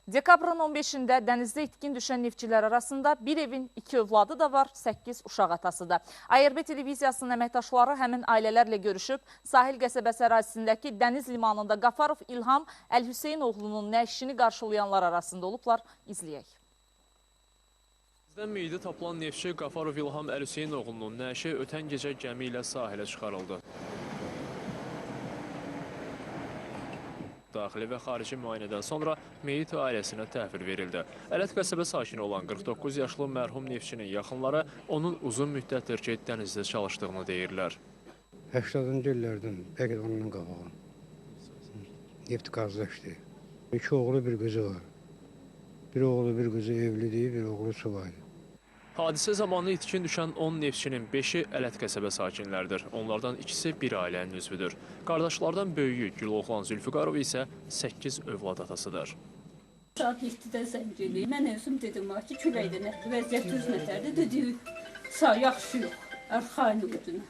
Dekabrın 15-də dənizdə itkin düşən neftçilər arasında bir evin 2 övladı da var, 8 uşaq atası da. ARB televiziyasının əməkdaşları həmin ailələrlə görüşüb, sahil qəsəbəsi ərazisindəki dəniz limanında Qafarov İlham Əl-Hüseynoğlunun nəşini qarşılayanlar arasında olublar. İzləyək. Denizdən meyidi tapılan neftçi Qafarov İlham Əl-Hüseynoğlunun nəşi ötən gecə gəmi ilə sahilə çıxarıldı. Daxili və xarici müayinədən sonra meyit ailəsinə təhvil verildi. Ələt qəsəbə sakini olan 49 yaşlı mərhum neftçinin yaxınları onun uzun müddətdir ki, dənizdə çalışdığını deyirlər. 80-ci illərdən, bəlkə ondan qabağı. Neft qazlaşdı. 2 oğlu, bir qızı var. Bir oğlu, bir qızı evlidir, bir oğlu subaydı. Hadisə zamanı itkin düşən 10 neftçinin 5-i Ələt qəsəbə sakinləridir. Onlardan ikisi bir ailənin üzvüdür. Qardaşlardan böyüyü Güloğlan Zülfüqarov isə 8 övlad atasıdır. Saat 7-də zəng eləyir. Mən özüm dedim ki, küləkdə nə, vəziyyət düz nətərdir. Dedi, sağ, yaxşı yox, arxayın olduğuna.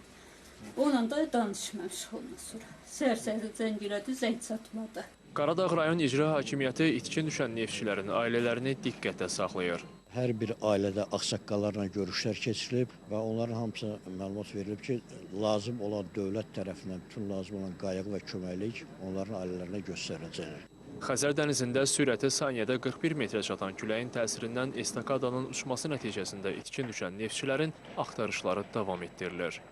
Onunla da danışmamışıq ondan sonra. Səhər-səhər zəng elədi, zəng çatmadı. Qaradağ rayon icra hakimiyyəti itkin düşən neftçilərin ailələrini diqqətə saxlayır. Hər bir ailədə ağsaqqallarla görüşlər keçirilib və onların hamısına məlumat verilib ki, lazım olan dövlət tərəfindən bütün lazım olan qayğı və köməklik onların ailələrinə göstəriləcək. Xəzər dənizində sürəti saniyədə 41 metrə çatan küləyin təsirindən estakadanın uçması nəticəsində itkin düşən neftçilərin axtarışları davam etdirilir.